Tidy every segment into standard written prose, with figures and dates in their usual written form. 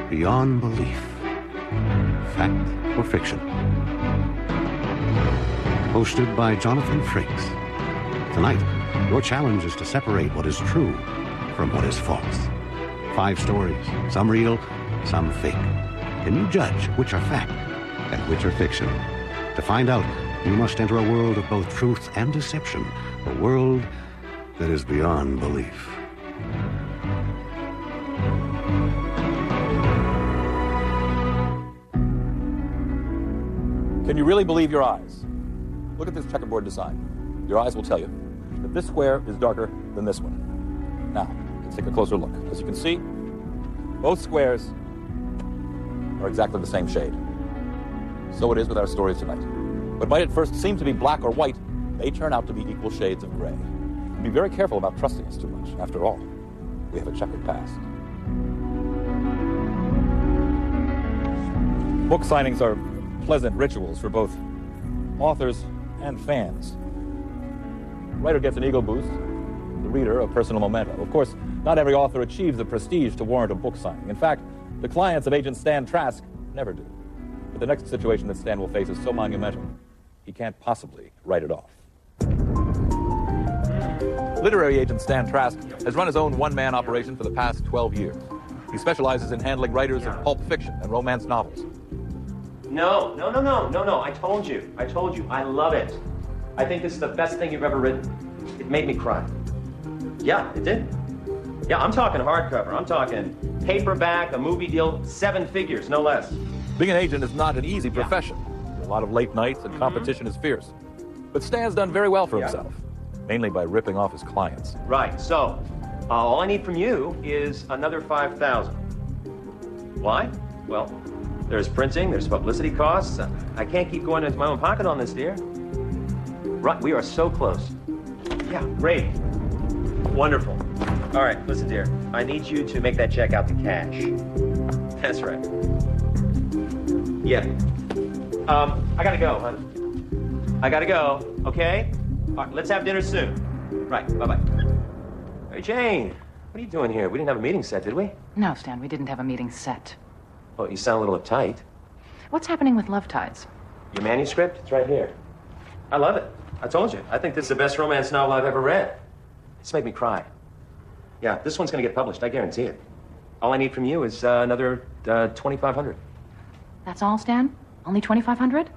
Beyond Belief. Fact or fiction? Hosted by Jonathan Frakes. Tonight, your challenge is to separate what is true from what is false. 5 stories, some real, some fake. Can you judge which are fact and which are fiction? To find out, you must enter a world of both truth and deception, a world that is beyond belief. Can you really believe your eyes? Look at this checkerboard design. Your eyes will tell you that this square is darker than this one. Now, let's take a closer look. As you can see, both squares are exactly the same shade. So it is with our stories tonight. What might at first seem to be black or white may turn out to be equal shades of gray. Be very careful about trusting us too much. After all, we have a checkered past. Book signings are pleasant rituals for both authors and fans. The writer gets an ego boost, the reader a personal memento. Of course, not every author achieves the prestige to warrant a book signing. In fact, the clients of agent Stan Trask never do. But the next situation that Stan will face is so monumental, he can't possibly write it off. Literary agent Stan Trask has run his own one-man operation for the past 12 years. He specializes in handling writers of pulp fiction and romance novels. No. I told you. I love it. I think this is the best thing you've ever written. It made me cry. Yeah, it did. Yeah, I'm talking hardcover. I'm talking paperback, a movie deal, 7 figures, no less. Being an agent is not an easy profession. A lot of late nights and competition is fierce. But Stan's done very well for himself, mainly by ripping off his clients. Right, so all I need from you is another $5,000. Why? Well, there's printing, there's publicity costs. I can't keep going into my own pocket on this, dear. Right, we are so close. Yeah, great. Wonderful. All right, listen, dear. I need you to make that check out to cash. That's right. Yeah. I gotta go, hon. I gotta go, okay? All right, let's have dinner soon. Right, bye-bye. Mary Jane, what are you doing here? We didn't have a meeting set, did we? No, Stan, we didn't have a meeting set. Well, you sound a little uptight. What's happening with Love Tides? Your manuscript? It's right here. I love it. I told you. I think this is the best romance novel I've ever read. It's made me cry. Yeah, this one's gonna get published. I guarantee it. All I need from you is another $2,500. That's all, Stan? Only $2,500?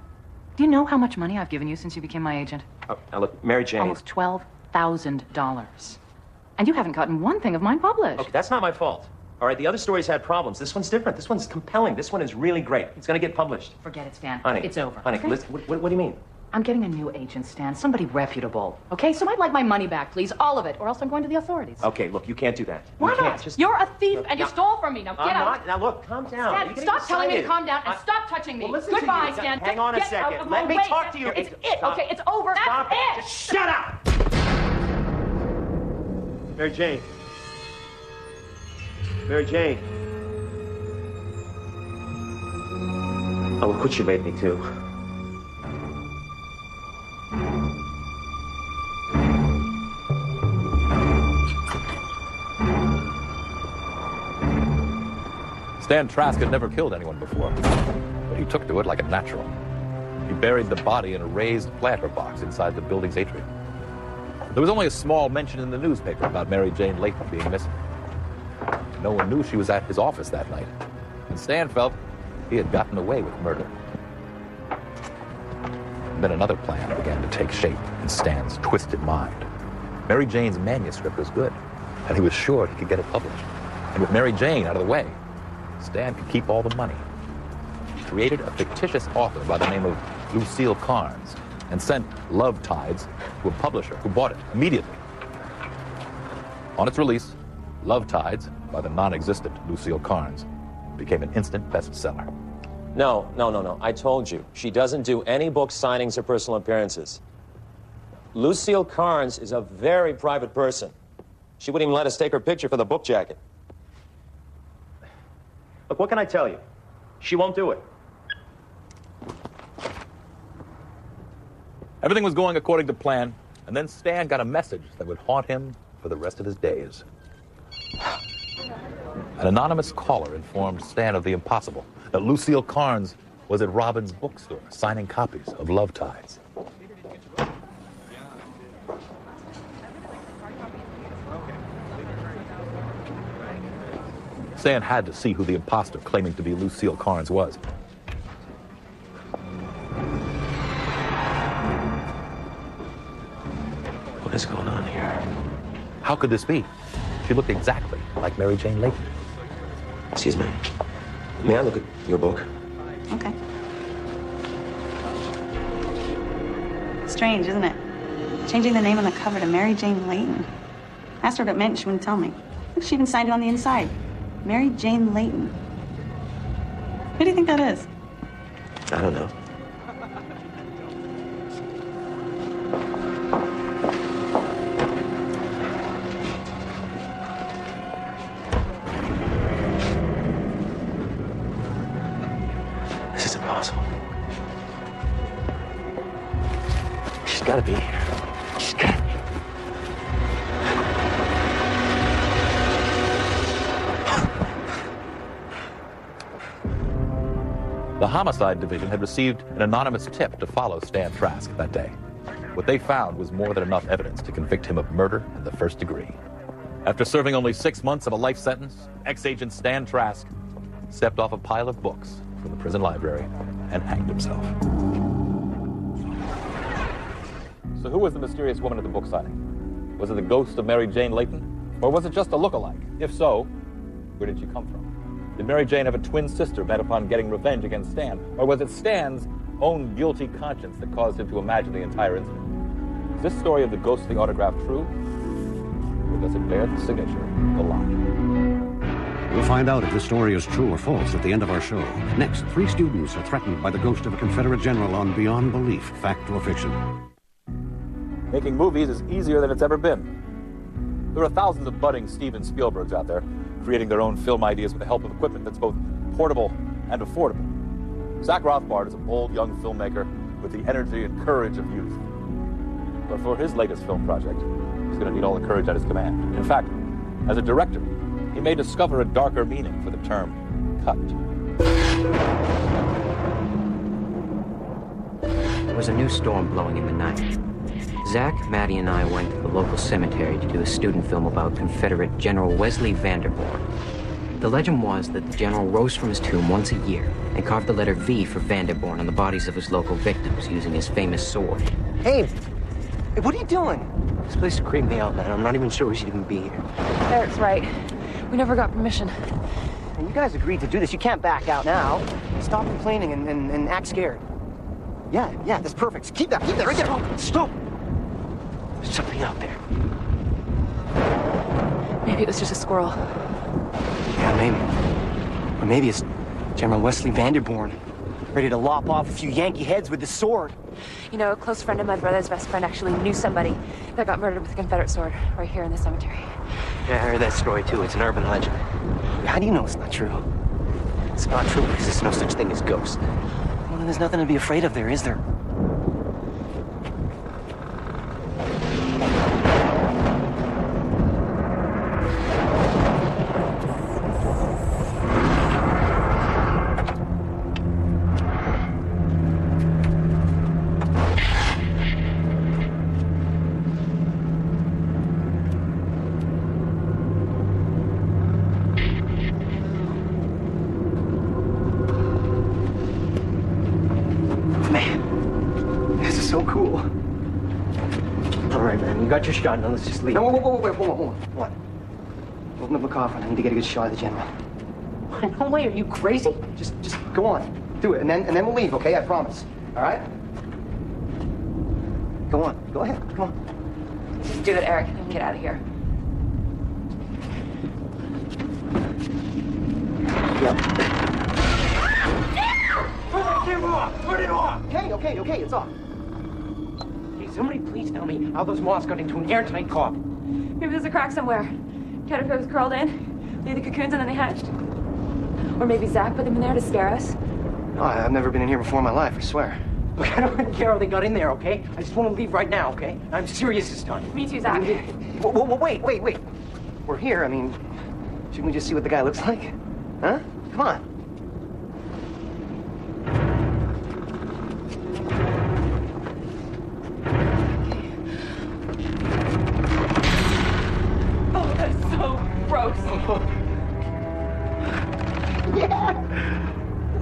Do you know how much money I've given you since you became my agent? Oh, now look, Mary Jane. Almost $12,000. And you haven't gotten one thing of mine published. Okay, that's not my fault. All right, the other stories had problems. This one's different. This one's compelling. This one is really great. It's gonna get published. Forget it, Stan. Honey. It's over. Honey, okay? listen, what do you mean? I'm getting a new agent, Stan. Somebody reputable. Okay, so I'd like my money back, please. All of it, or else I'm going to the authorities. Okay, look, you can't do that. Why you can't. not? Just... You're a thief, Look, and you now- stole from me. Now get I'm out. not. Now look, calm down. Stan, You're getting stop telling me to excited. calm down and stop touching me. Well, listen Goodbye, to you. Stan. Hang on a Get second. out of Let my me way. talk to you. It's it. Stop. Okay, it's over. Stop That's it. Just shut up. Mary Jane. Mary Jane. Oh, look what you made me do. Stan Trask had never killed anyone before, but he took to it like a natural. He buried the body in a raised planter box inside the building's atrium. There was only a small mention in the newspaper about Mary Jane Layton being missing. No one knew she was at his office that night, and Stan felt he had gotten away with murder. And then another plan began to take shape in Stan's twisted mind. Mary Jane's manuscript was good, and he was sure he could get it published. And with Mary Jane out of the way, Stan could keep all the money. He created a fictitious author by the name of Lucille Carnes and sent Love Tides to a publisher who bought it immediately. On its release, Love Tides, by the non-existent Lucille Carnes, became an instant bestseller. No. I told you. She doesn't do any book signings or personal appearances. Lucille Carnes is a very private person. She wouldn't even let us take her picture for the book jacket. Look, what can I tell you? She won't do it. Everything was going according to plan, and then Stan got a message that would haunt him for the rest of his days. An anonymous caller informed Stan of the impossible, that Lucille Carnes was at Robin's bookstore signing copies of Love Tides. Stan had to see who the imposter claiming to be Lucille Carnes was. What is going on here? How could this be? She looked exactly like Mary Jane Layton. Excuse me. May I look at your book? Okay. Strange, isn't it? Changing the name on the cover to Mary Jane Layton. I asked her what it meant, she wouldn't tell me. Look, she even signed it on the inside. Mary Jane Layton. Who do you think that is? I don't know. This is impossible. She's got to be here. She's got to be. The Homicide Division had received an anonymous tip to follow Stan Trask that day. What they found was more than enough evidence to convict him of murder in the first degree. After serving only 6 months of a life sentence, ex-agent Stan Trask stepped off a pile of books from the prison library and hanged himself. So who was the mysterious woman at the book signing? Was it the ghost of Mary Jane Layton? Or was it just a look-alike? If so, where did she come from? Did Mary Jane have a twin sister bent upon getting revenge against Stan? Or was it Stan's own guilty conscience that caused him to imagine the entire incident? Is this story of the ghostly autograph true? Or does it bear the signature of the lie? We'll find out if this story is true or false at the end of our show. Next, 3 students are threatened by the ghost of a Confederate general on Beyond Belief, Fact or Fiction. Making movies is easier than it's ever been. There are thousands of budding Steven Spielbergs out there, creating their own film ideas with the help of equipment that's both portable and affordable. Zach Rothbard is a bold young filmmaker with the energy and courage of youth. But for his latest film project, he's going to need all the courage at his command. In fact, as a director, he may discover a darker meaning for the term cut. There was a new storm blowing in the night. Zach, Maddie, and I went to the local cemetery to do a student film about Confederate General Wesley Vanderborn. The legend was that the general rose from his tomb once a year and carved the letter V for Vanderborn on the bodies of his local victims using his famous sword. Hey, what are you doing? This place is creeping me out, man. I'm not even sure we should even be here. Eric's right. We never got permission. And you guys agreed to do this. You can't back out now. Stop complaining and act scared. Yeah, that's perfect. Keep that right there. Stop. There's something out there. Maybe it was just a squirrel. Yeah, maybe. Or maybe it's General Wesley Vanderborn, ready to lop off a few Yankee heads with the sword. You know, a close friend of my brother's best friend actually knew somebody that got murdered with a Confederate sword right here in the cemetery. Yeah, I heard that story too. It's an urban legend. How do you know it's not true? It's not true because there's no such thing as ghosts. Well, then there's nothing to be afraid of there, is there? Your shot. Now let's just leave. No, wait, hold on. Open up the coffin. I need to get a good shot of the general. No way, are you crazy? Just go on. Do it, and then we'll leave, okay? I promise. All right? Go on. Go ahead. Come on. Just do it, Eric, and get out of here. Yep. Turn it off! Okay, it's off. Somebody please tell me how those moths got into an airtight coffin. Maybe there's a crack somewhere. Caterpillars crawled in, laid the cocoons, and then they hatched. Or maybe Zach put them in there to scare us. No, I've never been in here before in my life, I swear. Look, I don't care how they got in there, okay? I just want to leave right now, okay? I'm serious this time. Me too, Zach. Wait. We're here, I mean, Shouldn't we just see what the guy looks like? Huh? Come on. Oh, that's so gross. Yeah!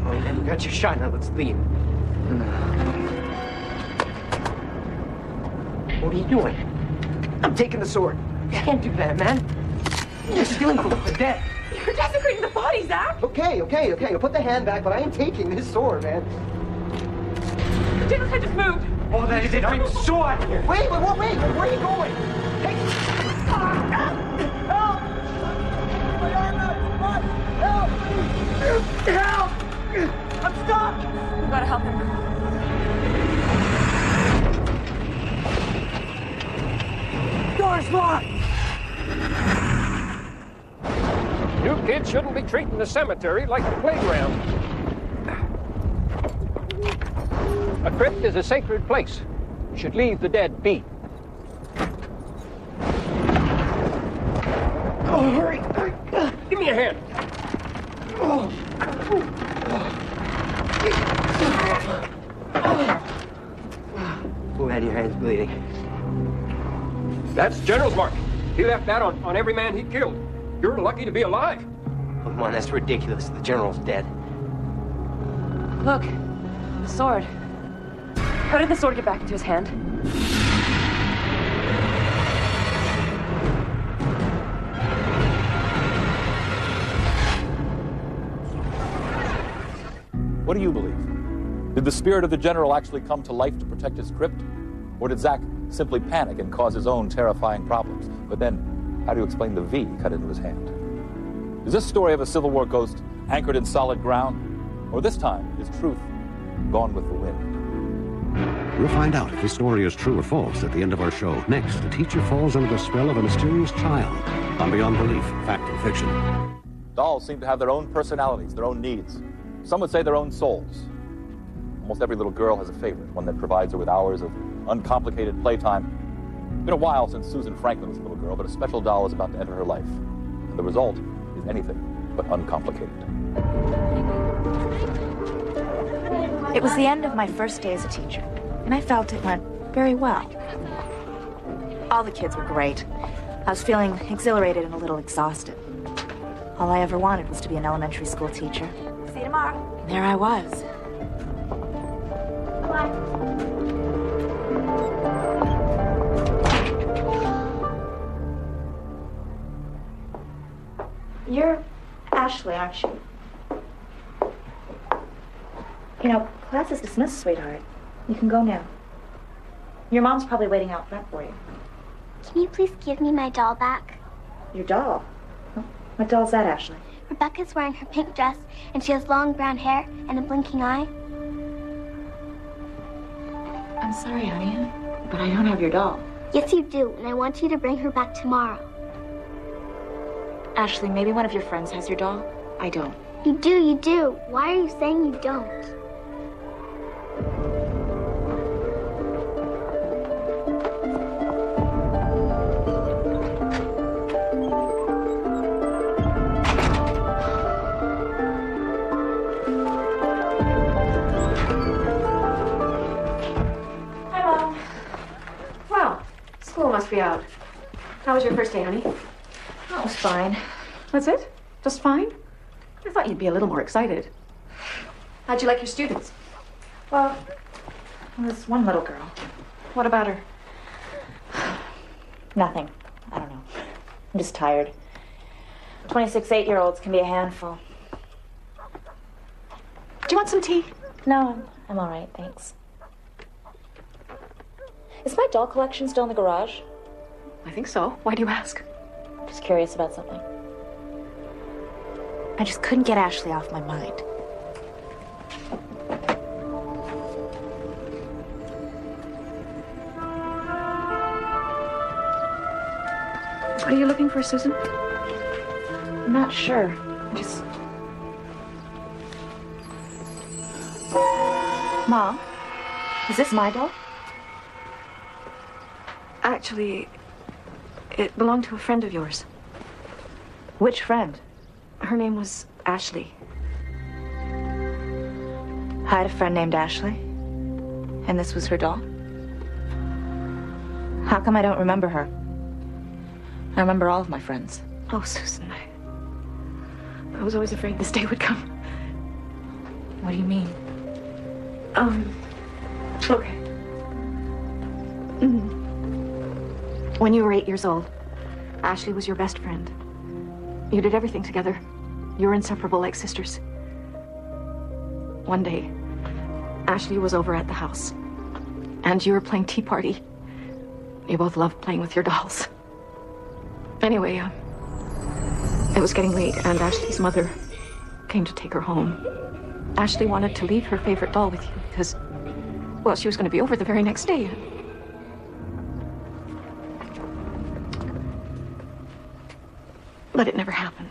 Oh, man, you got your shot. Now let's leave. What are you doing? I'm taking the sword. You can't do that, man. You're stealing from the dead. You're desecrating the body, Zach. Okay. I'll put the hand back, but I ain't taking this sword, man. The general's head just moved. Oh, that is it. I'm so out of here. Wait. Where are you going? Hey! Help! My arm out! Help! I'm stuck! We've got to help him. Door's locked! You kids shouldn't be treating the cemetery like a playground. A crypt is a sacred place. You should leave the dead be. Oh, hurry! Give me a hand. Who had your hands bleeding? That's General's mark. He left that on every man he killed. You're lucky to be alive. Oh, come on, that's ridiculous. The general's dead. Look, the sword. How did the sword get back into his hand? What do you believe? Did the spirit of the general actually come to life to protect his crypt? Or did Zack simply panic and cause his own terrifying problems? But then, how do you explain the V cut into his hand? Is this story of a Civil War ghost anchored in solid ground? Or this time, is truth gone with the wind? We'll find out if this story is true or false at the end of our show. Next, a teacher falls under the spell of a mysterious child on Beyond Belief, Fact or Fiction. Dolls seem to have their own personalities, their own needs. Some would say their own souls. Almost every little girl has a favorite, one that provides her with hours of uncomplicated playtime. It's been a while since Susan Franklin was a little girl, but a special doll is about to enter her life. And the result is anything but uncomplicated. It was the end of my first day as a teacher, and I felt it went very well. All the kids were great. I was feeling exhilarated and a little exhausted. All I ever wanted was to be an elementary school teacher. See you tomorrow. And there I was. Bye. You're Ashley, aren't you? You know, class is dismissed, sweetheart. You can go now. Your mom's probably waiting out front for you. Can you please give me my doll back? Your doll? What doll's that, Ashley? Rebecca's wearing her pink dress, and she has long brown hair and a blinking eye. I'm sorry, honey, but I don't have your doll. Yes, you do, and I want you to bring her back tomorrow. Ashley, maybe one of your friends has your doll? I don't. You do. Why are you saying you don't? Hi, Mom. Wow, school must be out. How was your first day, honey? That was fine. That's it? Just fine? I thought you'd be a little more excited. How'd you like your students? Well, there's one little girl. What about her? Nothing. I don't know. I'm just tired. 26 8-year-olds can be a handful. Do you want some tea? No, I'm all right, thanks. Is my doll collection still in the garage? I think so. Why do you ask? Just curious about something. I just couldn't get Ashley off my mind. What are you looking for, Susan? I'm not sure. Just... Mom, is this my doll? Actually, it belonged to a friend of yours. Which friend? Her name was Ashley. I had a friend named Ashley, and this was her doll. How come I don't remember her? I remember all of my friends. Oh, Susan, I was always afraid this day would come. What do you mean? Okay. When you were 8 years old, Ashley was your best friend. You did everything together. You were inseparable like sisters. One day, Ashley was over at the house, and you were playing Tea Party. You both loved playing with your dolls. Anyway, it was getting late, and Ashley's mother came to take her home. Ashley wanted to leave her favorite doll with you because, well, she was going to be over the very next day. But it never happened.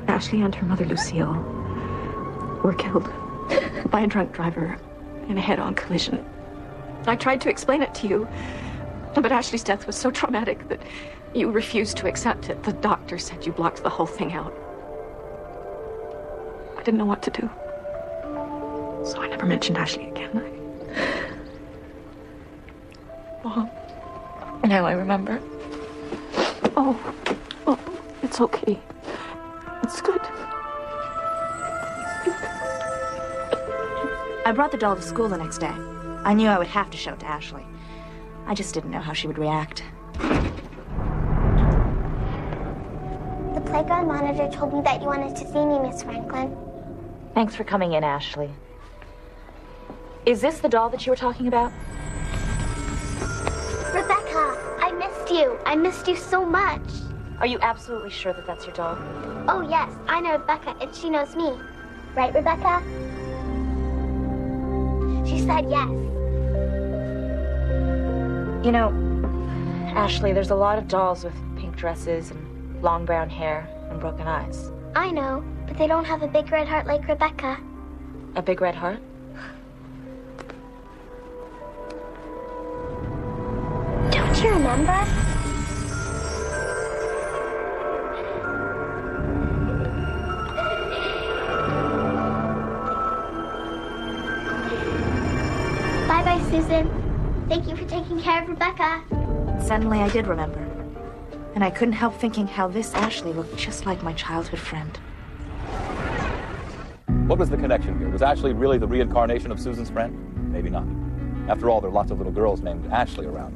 Ashley and her mother, Lucille, were killed by a drunk driver in a head-on collision. I tried to explain it to you, but Ashley's death was so traumatic that you refused to accept it. The doctor said you blocked the whole thing out. I didn't know what to do, so I never mentioned Ashley again. Mom, Now I remember. oh, it's okay. It's good. I brought the doll to school the next day. I knew I would have to show it to Ashley. I just didn't know how she would react. The playground monitor told me that you wanted to see me, Miss Franklin. Thanks for coming in, Ashley. Is this the doll that you were talking about? Rebecca, I missed you. I missed you so much. Are you absolutely sure that that's your doll? Oh, yes. I know Rebecca, and she knows me. Right, Rebecca? She said yes. You know, Ashley, there's a lot of dolls with pink dresses and long brown hair and broken eyes. I know, but they don't have a big red heart like Rebecca. A big red heart? Don't you remember? Bye-bye, Susan. Thank you for taking care of Rebecca. Suddenly I did remember. And I couldn't help thinking how this Ashley looked just like my childhood friend. What was the connection here? Was Ashley really the reincarnation of Susan's friend? Maybe not. After all, there are lots of little girls named Ashley around.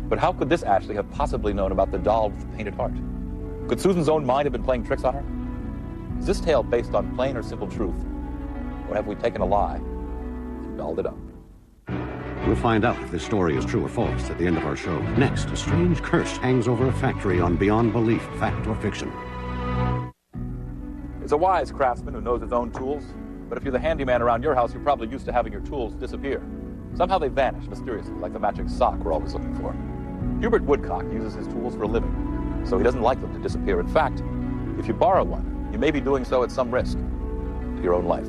But how could this Ashley have possibly known about the doll with the painted heart? Could Susan's own mind have been playing tricks on her? Is this tale based on plain or simple truth? Or have we taken a lie and dolled it up? We'll find out if this story is true or false at the end of our show. Next, a strange curse hangs over a factory on Beyond Belief, Fact or Fiction. It's a wise craftsman who knows his own tools, but if you're the handyman around your house, you're probably used to having your tools disappear. Somehow they vanish mysteriously, like the magic sock we're always looking for. Hubert Woodcock uses his tools for a living, so he doesn't like them to disappear. In fact, if you borrow one, you may be doing so at some risk to your own life.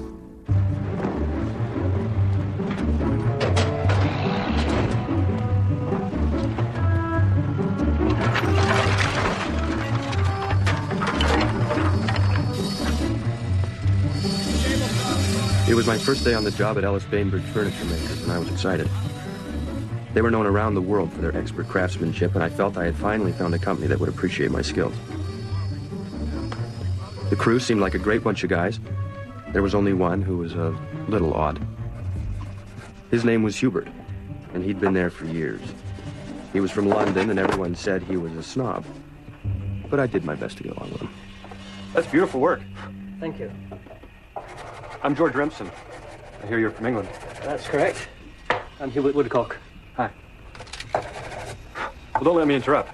It was my first day on the job at Ellis Bainbridge Furniture Makers, and I was excited. They were known around the world for their expert craftsmanship, and I felt I had finally found a company that would appreciate my skills. The crew seemed like a great bunch of guys. There was only one who was a little odd. His name was Hubert, and he'd been there for years. He was from London, and everyone said he was a snob. But I did my best to get along with him. That's beautiful work. Thank you. I'm George Remsen. I hear you're from England. That's correct. I'm Hubert Woodcock. Hi. Well, don't let me interrupt.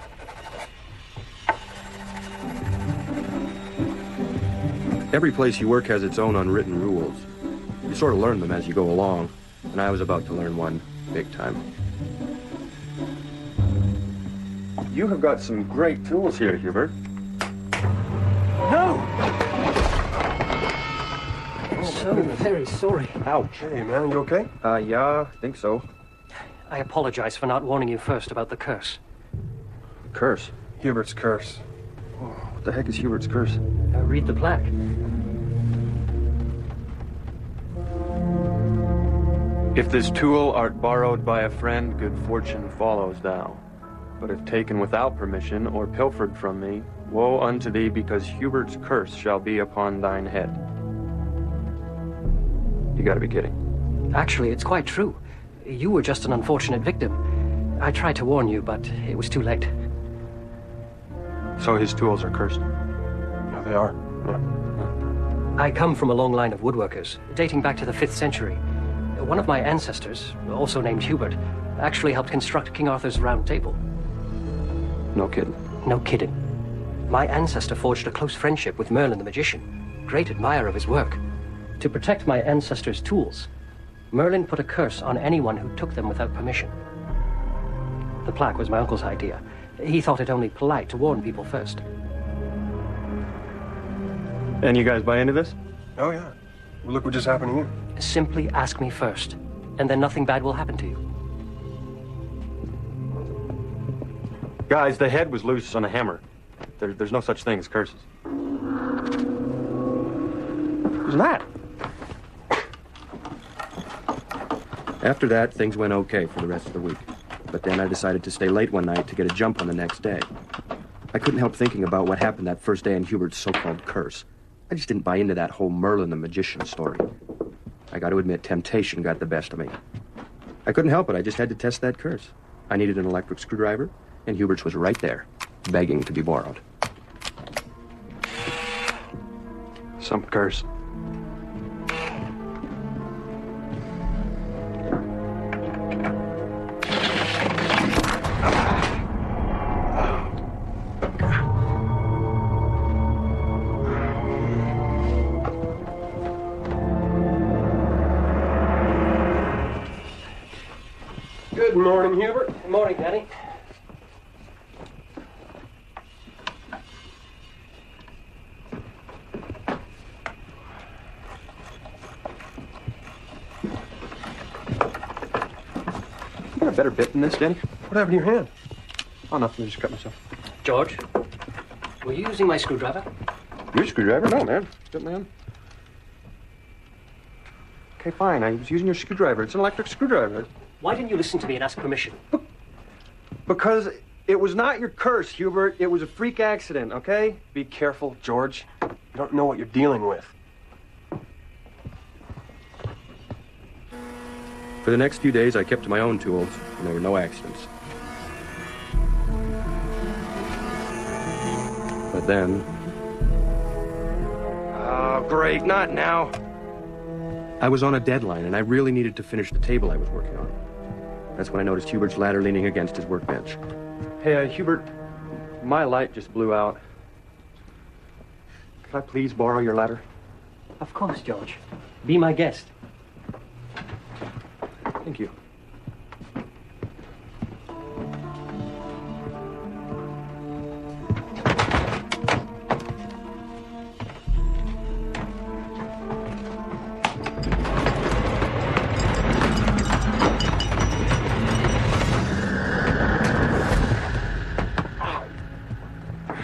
Every place you work has its own unwritten rules. You sort of learn them as you go along, and I was about to learn one big time. You have got some great tools here, Hubert. No! I'm so very sorry. Ouch. Hey, man, you okay? Yeah, I think so. I apologize for not warning you first about the curse. Curse? Hubert's curse. Oh, What the heck is Hubert's curse? Read the plaque. If this tool art borrowed by a friend, good fortune follows thou. But if taken without permission or pilfered from me, woe unto thee, because Hubert's curse shall be upon thine head. You gotta be kidding. Actually, it's quite true. You were just an unfortunate victim. I tried to warn you, but it was too late. So his tools are cursed? Yeah, they are. Yeah. I come from a long line of woodworkers, dating back to the 5th century. One of my ancestors, also named Hubert, actually helped construct King Arthur's Round Table. No kidding. No kidding. My ancestor forged a close friendship with Merlin the magician, great admirer of his work. To protect my ancestor's tools, Merlin put a curse on anyone who took them without permission. The plaque was my uncle's idea. He thought it only polite to warn people first. And you guys buy into this? Oh, yeah. Well, look what just happened to you. Simply ask me first, and then nothing bad will happen to you. Guys, the head was loose on a hammer. There's no such thing as curses. Who's that? After that, things went okay for the rest of the week. But then I decided to stay late one night to get a jump on the next day. I couldn't help thinking about what happened that first day in Hubert's so-called curse. I just didn't buy into that whole Merlin the magician story. I got to admit, temptation got the best of me. I couldn't help it. I just had to test that curse. I needed an electric screwdriver, and Hubert's was right there, begging to be borrowed. Some curse. Good morning, Hubert. Good morning, Danny. You got a better bit than this, Danny? What happened to your hand? Oh, nothing. I just cut myself. George, were you using my screwdriver? Your screwdriver? No, man. Got my hand. Okay, fine. I was using your screwdriver. It's an electric screwdriver. Why didn't you listen to me and ask permission? Because it was not your curse, Hubert. It was a freak accident, okay? Be careful, George. You don't know what you're dealing with. For the next few days, I kept to my own tools, and there were no accidents. But then... Oh, great, not now. I was on a deadline, and I really needed to finish the table I was working on. That's when I noticed Hubert's ladder leaning against his workbench. Hey, Hubert, my light just blew out. Could I please borrow your ladder? Of course, George. Be my guest. Thank you.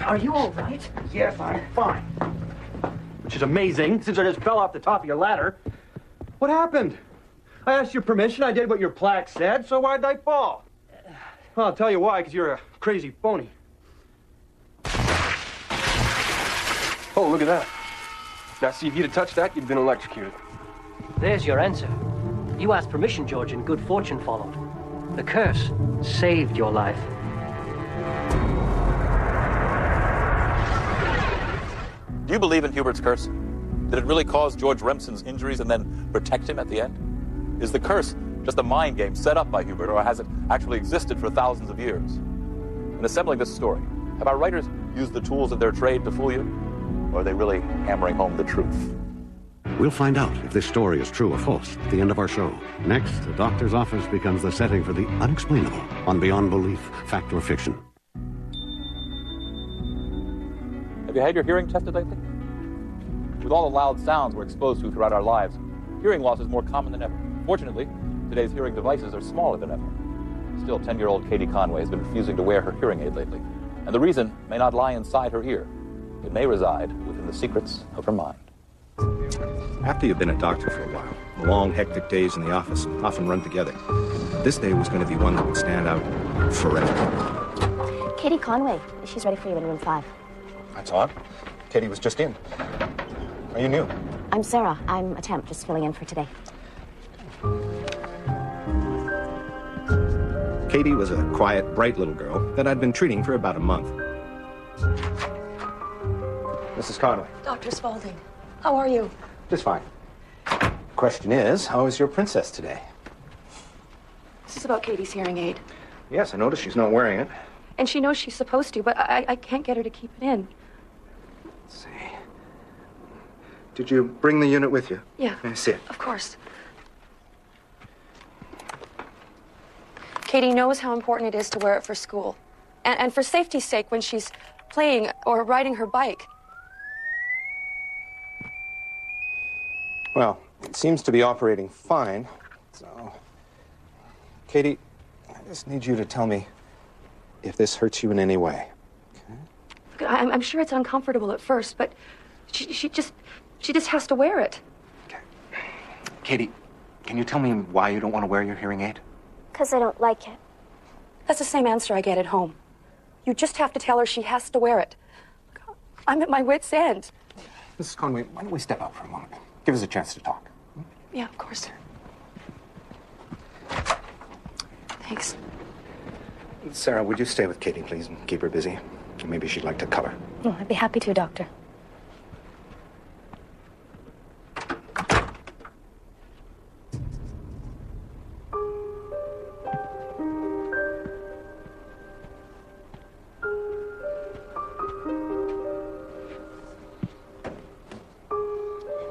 Are you all right? Yes, I'm fine. Which is amazing, since I just fell off the top of your ladder. What happened? I asked your permission, I did what your plaque said, so why'd I fall? Well, I'll tell you why, because you're a crazy phony. Oh, look at that. Now, see, if you'd have touched that, you'd been electrocuted. There's your answer. You asked permission, George, and good fortune followed. The curse saved your life. Do you believe in Hubert's curse? Did it really cause George Remsen's injuries and then protect him at the end? Is the curse just a mind game set up by Hubert, or has it actually existed for thousands of years? In assembling this story, have our writers used the tools of their trade to fool you? Or are they really hammering home the truth? We'll find out if this story is true or false at the end of our show. Next, the doctor's office becomes the setting for the unexplainable on Beyond Belief, Fact or Fiction. Have you had your hearing tested lately? With all the loud sounds we're exposed to throughout our lives, hearing loss is more common than ever. Fortunately, today's hearing devices are smaller than ever. Still, 10-year-old Katie Conway has been refusing to wear her hearing aid lately. And the reason may not lie inside her ear, It may reside within the secrets of her mind. After you've been a doctor for a while, the long, hectic days in the office often run together. This day was going to be one that would stand out forever. Katie Conway. She's ready for you in room 5. That's odd. Katie was just in. Are you new? I'm Sarah. I'm a temp, just filling in for today. Katie was a quiet, bright little girl that I'd been treating for about a month. Mrs. Conway. Dr. Spaulding, how are you? Just fine. Question is, how is your princess today? This is about Katie's hearing aid. Yes, I noticed she's not wearing it. And she knows she's supposed to, but I can't get her to keep it in. Let's see. Did you bring the unit with you? Yeah. May I see it? Of course. Katie knows how important it is to wear it for school. And for safety's sake when she's playing or riding her bike. Well, it seems to be operating fine. So, Katie, I just need you to tell me if this hurts you in any way. Okay? I'm sure it's uncomfortable at first, but she just has to wear it. Katie, can you tell me why you don't want to wear your hearing aid? Because I don't like it. That's the same answer I get at home. You just have to tell her she has to wear it. I'm at my wit's end. Mrs. Conway, why don't we step out for a moment? Give us a chance to talk. Yeah, of course. Thanks. Sarah, would you stay with Katie, please, and keep her busy? Maybe she'd like to color. Oh, I'd be happy to, Doctor.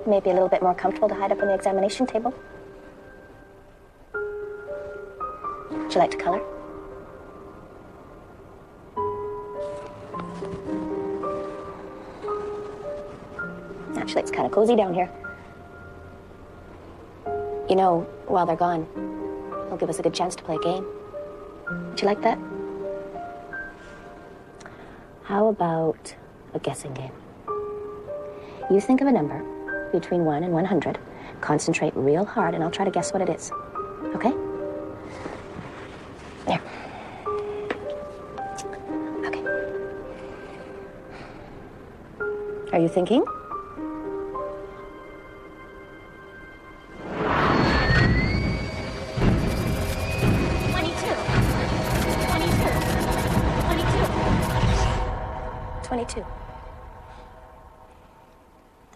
Maybe a little bit more comfortable to hide up on the examination table. Would you like to color? Actually, it's kind of cozy down here. You know, while they're gone, they'll give us a good chance to play a game. Would you like that? How about a guessing game? You think of a number between 1 and 100. Concentrate real hard, and I'll try to guess what it is. Okay? There. Okay. Are you thinking?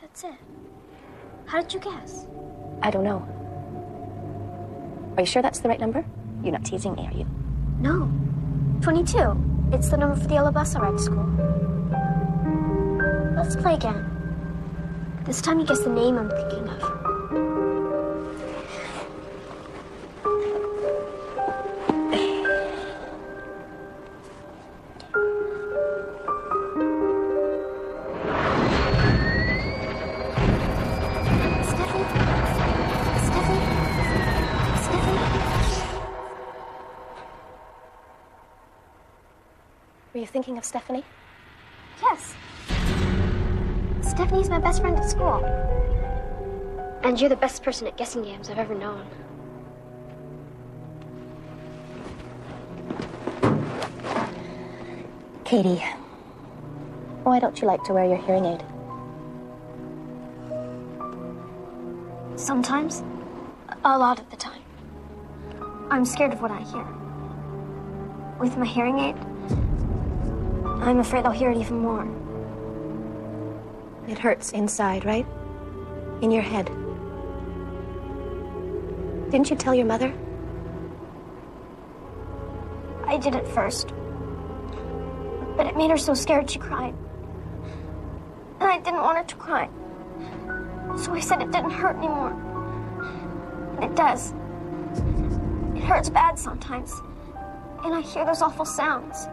That's it. How did you guess? I don't know. Are you sure that's the right number? You're not teasing me, are you? No. 22. It's the number for the yellow bus I ride to school. Let's play again. This time you guess the name I'm thinking of. Were you thinking of Stephanie? Yes. Stephanie's my best friend at school. And you're the best person at guessing games I've ever known. Katie, why don't you like to wear your hearing aid? Sometimes. A lot of the time. I'm scared of what I hear. With my hearing aid, I'm afraid I'll hear it even more. It hurts inside, right? In your head. Didn't you tell your mother? I did at first. But it made her so scared she cried. And I didn't want her to cry. So I said it didn't hurt anymore. And it does. It hurts bad sometimes. And I hear those awful sounds.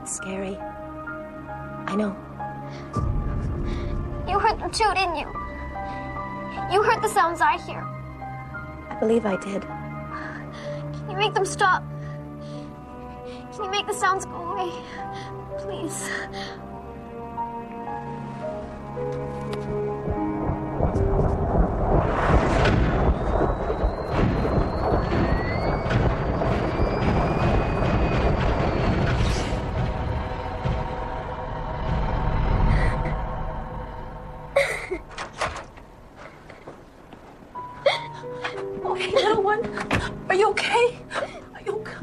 Scary. I know. You heard them too, didn't you? You heard the sounds I hear. I believe I did. Can you make them stop? Can you make the sounds go away? Please. Okay, little one. Are you okay? Are you okay?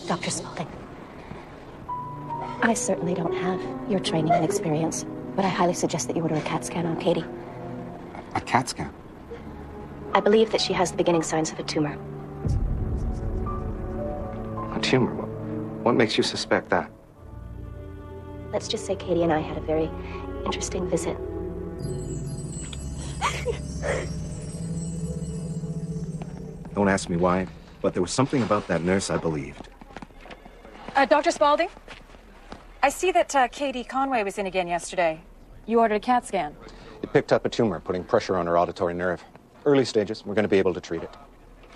Dr. Spaulding, I certainly don't have your training and experience, but I highly suggest that you order a CAT scan on Katie. A CAT scan? I believe that she has the beginning signs of a tumor. A tumor? What makes you suspect that? Let's just say Katie and I had a very interesting visit. Don't ask me why, but there was something about that nurse I believed. Dr. Spaulding, I see that Katie Conway was in again yesterday. You ordered a CAT scan. It picked up a tumor, putting pressure on her auditory nerve. Early stages. We're going to be able to treat it.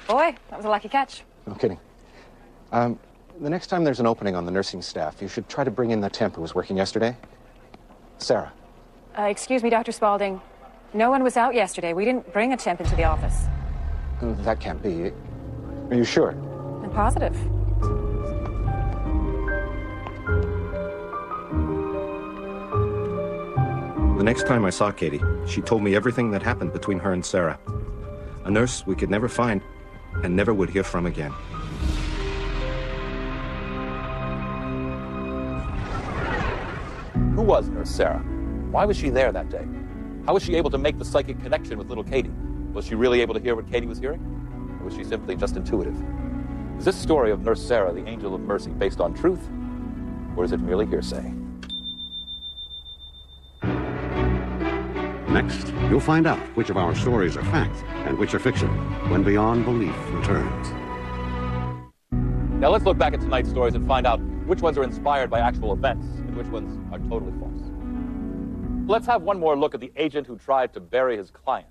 Boy, that was a lucky catch. No kidding. The next time there's an opening on the nursing staff, you should try to bring in the temp who was working yesterday. Sarah. Excuse me, Dr. Spaulding. No one was out yesterday. We didn't bring a temp into the office. That can't be. Are you sure? I'm positive. The next time I saw Katie, she told me everything that happened between her and Sarah. A nurse we could never find and never would hear from again. Who was Nurse Sarah? Why was she there that day? How was she able to make the psychic connection with little Katie? Was she really able to hear what Katie was hearing? Or was she simply just intuitive? Is this story of Nurse Sarah, the angel of mercy, based on truth? Or is it merely hearsay? Next, you'll find out which of our stories are fact and which are fiction when Beyond Belief returns. Now let's look back at tonight's stories and find out which ones are inspired by actual events and which ones are totally false. Let's have one more look at the agent who tried to bury his client.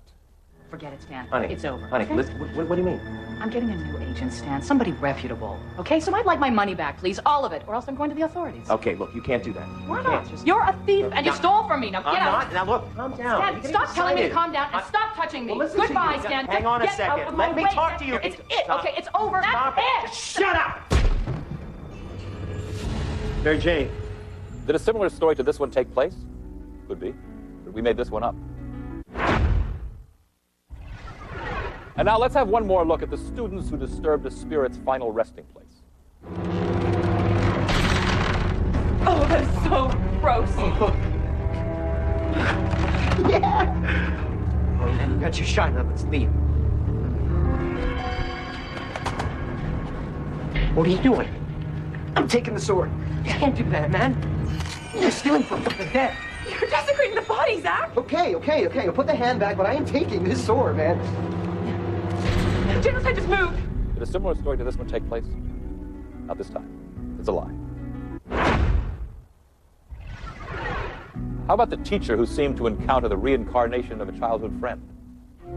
Forget it, Stan. Honey, it's over. Honey, okay? listen, what do you mean? I'm getting a new agent, Stan. Somebody reputable. Okay, so I'd like my money back, please. All of it, or else I'm going to the authorities. Okay, look, you can't do that. Why You not? can't. You're a thief, and you stole from me. Now get I'm out. not. Now look, calm down. Stan, You're getting stop telling me to excited. calm down and stop touching me. Well, listen to Goodbye, you. Stan. Hang on a Get second. out of Let my me way. talk to you. It's it. Stop. Okay, it's over. Stop That's it. it. Just shut up. Mary Jane. Did a similar story to this one take place? Could be. But we made this one up. And now let's have one more look at the students who disturbed a spirit's final resting place. Oh, that is so gross. Yeah! Oh, man, you got your shot. Now let's leave. What are you doing? I'm taking the sword. You can't do that, man. You're stealing from the dead. You're desecrating the body, Zach. Okay. I'll put the hand back, but I am taking this sword, man. Genocide just moved. Did a similar story to this one take place? Not this time. It's a lie. How about the teacher who seemed to encounter the reincarnation of a childhood friend?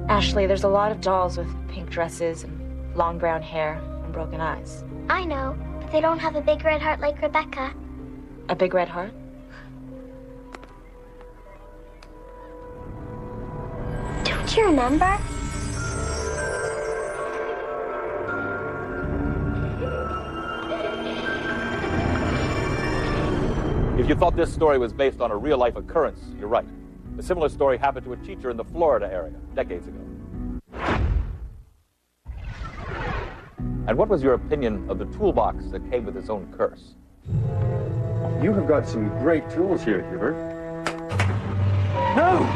Ashley, there's a lot of dolls with pink dresses and long brown hair and broken eyes. I know, but they don't have a big red heart like Rebecca. A big red heart? Don't you remember? If you thought this story was based on a real-life occurrence, you're right. A similar story happened to a teacher in the Florida area decades ago. And what was your opinion of the toolbox that came with its own curse? You have got some great tools here, Hubert. No!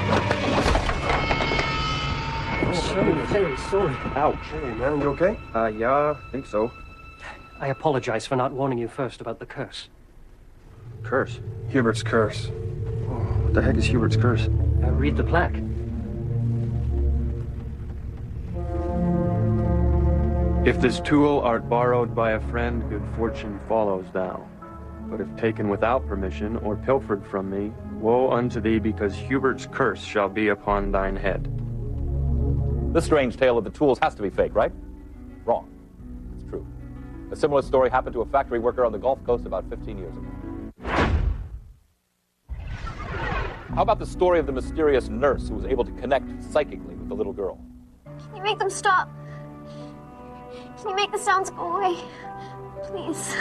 I'm very sorry. Ouch. Hey, man, you okay? Yeah, I think so. I apologize for not warning you first about the curse. Curse? Hubert's curse. What the heck is Hubert's curse? Read the plaque. If this tool art borrowed by a friend, good fortune follows thou. But if taken without permission, or pilfered from me, woe unto thee, because Hubert's curse shall be upon thine head. This strange tale of the tools has to be fake, right? Wrong. It's true. A similar story happened to a factory worker on the Gulf Coast about 15 years ago. How about the story of the mysterious nurse who was able to connect psychically with the little girl? Can you make them stop? Can you make the sounds go away? Please.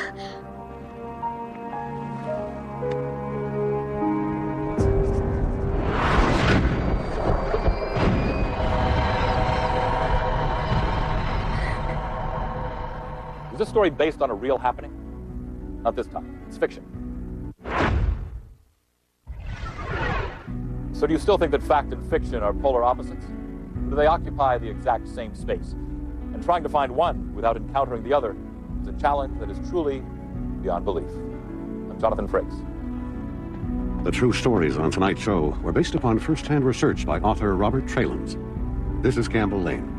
Is this story based on a real happening? Not this time. It's fiction. So do you still think that fact and fiction are polar opposites? Or do they occupy the exact same space? And trying to find one without encountering the other is a challenge that is truly beyond belief. I'm Jonathan Frakes. The true stories on tonight's show were based upon first-hand research by author Robert Tralins. This is Campbell Lane.